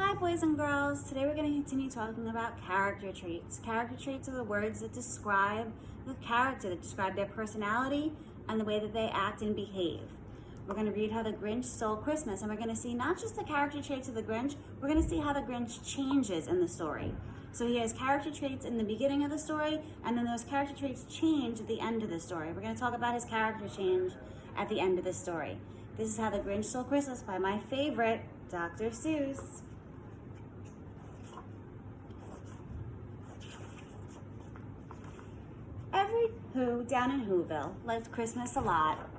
Hi boys and girls, today we're going to continue talking about character traits. Character traits are the words that describe the character, that describe their personality and the way that they act and behave. We're going to read how the Grinch stole Christmas, and we're going to see not just the character traits of the Grinch, we're going to see how the Grinch changes in the story. So he has character traits in the beginning of the story, and then those character traits change at the end of the story. We're going to talk about his character change at the end of the story. This is How the Grinch Stole Christmas by my favorite, Dr. Seuss. Every Who down in Whoville liked Christmas a lot,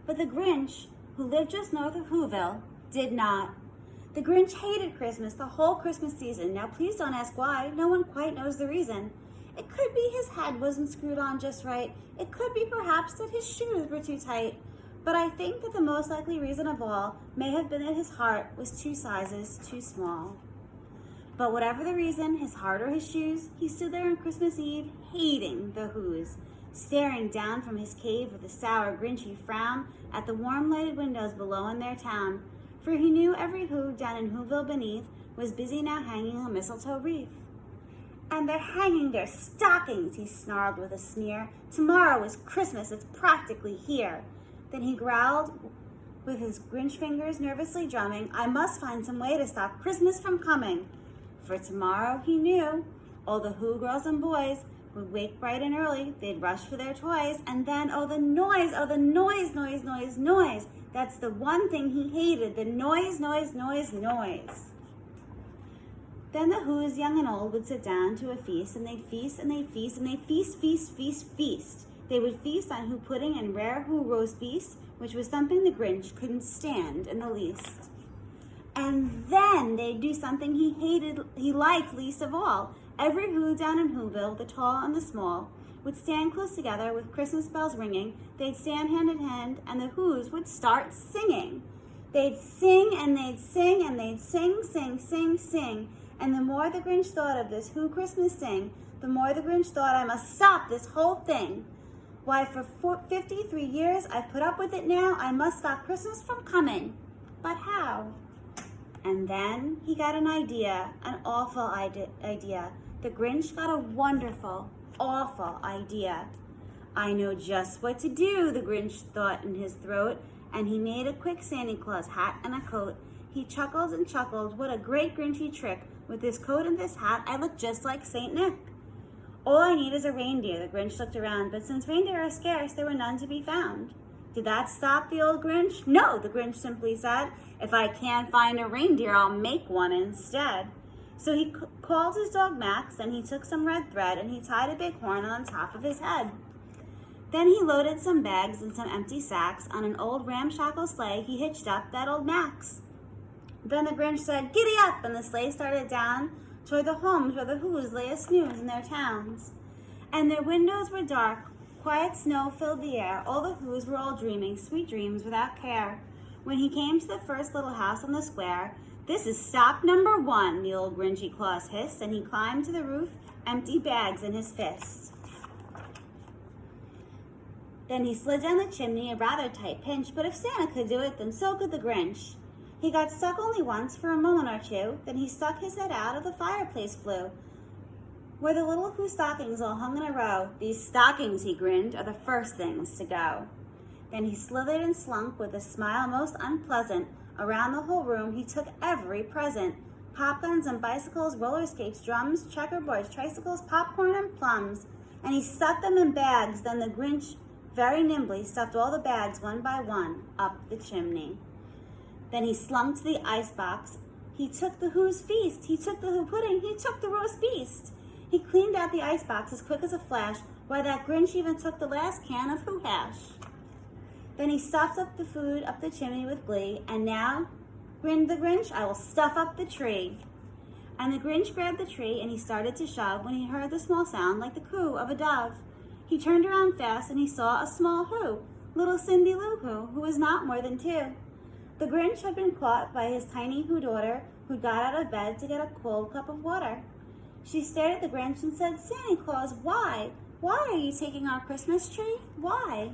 but the Grinch, who lived just north of Whoville, did not. The Grinch hated Christmas the whole Christmas season. Now please don't ask why, no one quite knows the reason. It could be his head wasn't screwed on just right. It could be perhaps that his shoes were too tight. But I think that the most likely reason of all may have been that his heart was 2 sizes too small. But whatever the reason, his heart or his shoes, he stood there on Christmas Eve, hating the Whos, staring down from his cave with a sour, grinchy frown at the warm lighted windows below in their town, for he knew every Who down in Whoville beneath was busy now hanging a mistletoe wreath. And they're hanging their stockings, he snarled with a sneer. Tomorrow is Christmas, it's practically here. Then he growled with his Grinch fingers nervously drumming, I must find some way to stop Christmas from coming. For tomorrow, he knew, all the Who girls and boys would wake bright and early, they'd rush for their toys, and then, oh the noise, noise. That's the one thing he hated, the noise. Then the Whos, young and old, would sit down to a feast, and they'd feast, and they'd feast, and they'd feast. They would feast on Who pudding and rare Who roast beast, which was something the Grinch couldn't stand in the least. And then they'd do something he liked least of all. Every Who down in Whoville, the tall and the small, would stand close together with Christmas bells ringing. They'd stand hand in hand, and the Whos would start singing. They'd sing, and they'd sing, and they'd sing. And the more the Grinch thought of this Who Christmas sing, the more the Grinch thought, I must stop this whole thing. Why, for 53 years I've put up with it now. I must stop Christmas from coming. But how? And then he got an idea, an awful idea. The Grinch got a wonderful, awful idea. I know just what to do, the Grinch thought in his throat, and he made a quick Santa Claus hat and a coat. He chuckled and chuckled, what a great Grinchy trick. With this coat and this hat, I look just like Saint Nick. All I need is a reindeer, the Grinch looked around, but since reindeer are scarce, there were none to be found. Did that stop the old Grinch? No, the Grinch simply said. If I can't find a reindeer, I'll make one instead. So he called his dog Max, and he took some red thread, and he tied a big horn on top of his head. Then he loaded some bags and some empty sacks on an old ramshackle sleigh. He hitched up that old Max. Then the Grinch said, giddy up, and the sleigh started down toward the homes where the Whos lay a-snooze in their towns. And their windows were dark. Quiet snow filled the air. All the Whos were all dreaming sweet dreams without care. When he came to the first little house on the square, this is stop number 1, the old Grinchy Claus hissed, and he climbed to the roof, empty bags in his fist. Then he slid down the chimney, a rather tight pinch, but if Santa could do it, then so could the Grinch. He got stuck only once for a moment or two, then he stuck his head out of the fireplace flue, where the little Who stockings all hung in a row. These stockings, he grinned, are the first things to go. Then he slithered and slunk with a smile most unpleasant. Around the whole room he took every present. Pop guns and bicycles, roller skates, drums, checkerboards, tricycles, popcorn and plums. And he stuffed them in bags. Then the Grinch very nimbly stuffed all the bags one by one up the chimney. Then he slunk to the icebox. He took the Who's feast. He took the Who pudding. He took the roast beast. He cleaned out the icebox as quick as a flash. Why, that Grinch even took the last can of Who hash. Then he stuffed up the food up the chimney with glee. And now, grinned the Grinch, I will stuff up the tree. And the Grinch grabbed the tree and he started to shove when he heard the small sound like the coo of a dove. He turned around fast and he saw a small Who, little Cindy Lou Who was not more than 2. The Grinch had been caught by his tiny Who daughter, who got out of bed to get a cold cup of water. She stared at the Grinch and said, Santa Claus, why? Why are you taking our Christmas tree? Why?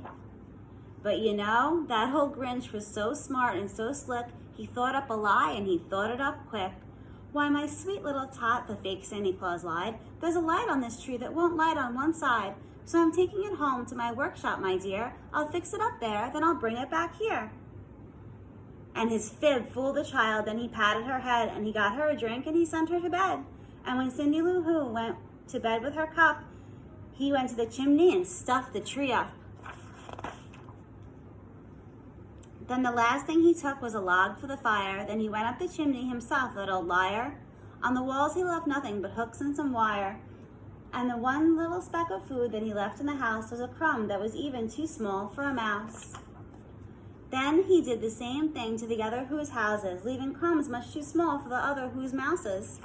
But you know, that whole Grinch was so smart and so slick, he thought up a lie and he thought it up quick. Why, my sweet little tot, the fake Santa Claus lied, there's a light on this tree that won't light on one side. So I'm taking it home to my workshop, my dear. I'll fix it up there, then I'll bring it back here. And his fib fooled the child, then he patted her head, and he got her a drink, and he sent her to bed. And when Cindy Lou Who went to bed with her cup, he went to the chimney and stuffed the tree up. Then the last thing he took was a log for the fire. Then he went up the chimney himself, that old liar. On the walls he left nothing but hooks and some wire. And the one little speck of food that he left in the house was a crumb that was even too small for a mouse. Then he did the same thing to the other Who's houses, leaving crumbs much too small for the other Who's mouses.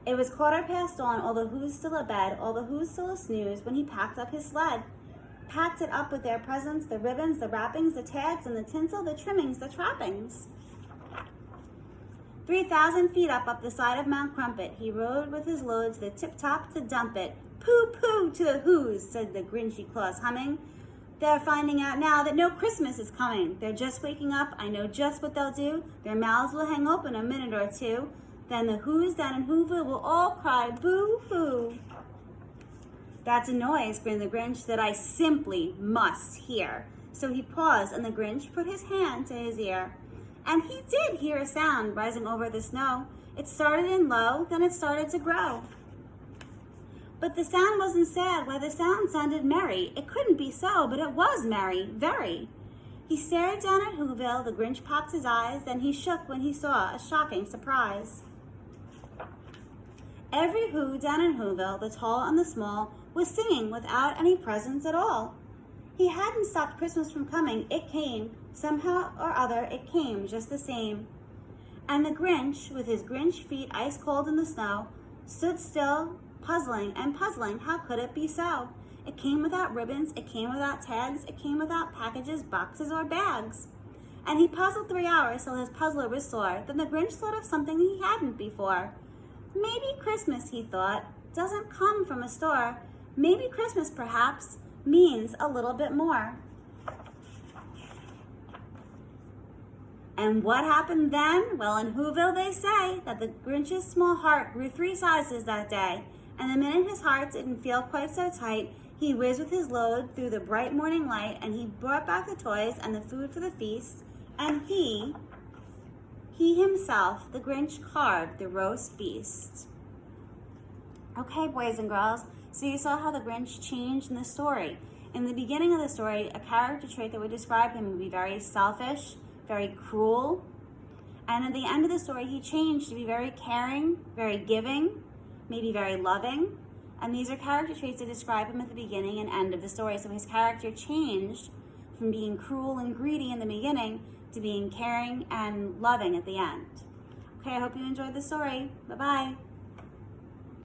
It was dawn, all the Who's still abed, all the Who's still asnooze, when he packed up his sled. Packed it up with their presents, the ribbons, the wrappings, the tags, and the tinsel, the trimmings, the trappings. 3,000 feet up the side of Mount Crumpet, he rode with his load to the tip-top to dump it. Pooh, pooh to the Who's, said the Grinchy Claus, humming. They're finding out now that no Christmas is coming. They're just waking up. I know just what they'll do. Their mouths will hang open a minute or two. Then the Who's down in Whoville will all cry boo-hoo. That's a noise, grinned the Grinch, that I simply must hear. So he paused, and the Grinch put his hand to his ear. And he did hear a sound rising over the snow. It started in low, then it started to grow. But the sound wasn't sad. Why, the sound sounded merry. It couldn't be so, but it was merry, very. He stared down at Whoville, the Grinch popped his eyes, then he shook when he saw a shocking surprise. Every Who down in Whoville, the tall and the small, was singing without any presents at all. He hadn't stopped Christmas from coming. It came. Somehow or other, it came just the same. And the Grinch, with his Grinch feet ice cold in the snow, stood still, puzzling and puzzling. How could it be so? It came without ribbons. It came without tags. It came without packages, boxes, or bags. And he puzzled 3 hours till his puzzler was sore. Then the Grinch thought of something he hadn't before. Maybe Christmas, he thought, doesn't come from a store. Maybe Christmas, perhaps, means a little bit more. And what happened then? Well, in Whoville they say that the Grinch's small heart grew 3 sizes that day. And the minute his heart didn't feel quite so tight, he whizzed with his load through the bright morning light, and he brought back the toys and the food for the feast, and he himself, the Grinch, carved the roast beast. Okay, boys and girls, so you saw how the Grinch changed in the story. In the beginning of the story, a character trait that would describe him would be very selfish, very cruel, and at the end of the story, he changed to be very caring, very giving, maybe very loving, and these are character traits that describe him at the beginning and end of the story. So his character changed from being cruel and greedy in the beginning to being caring and loving at the end. Okay, I hope you enjoyed the story. Bye-bye.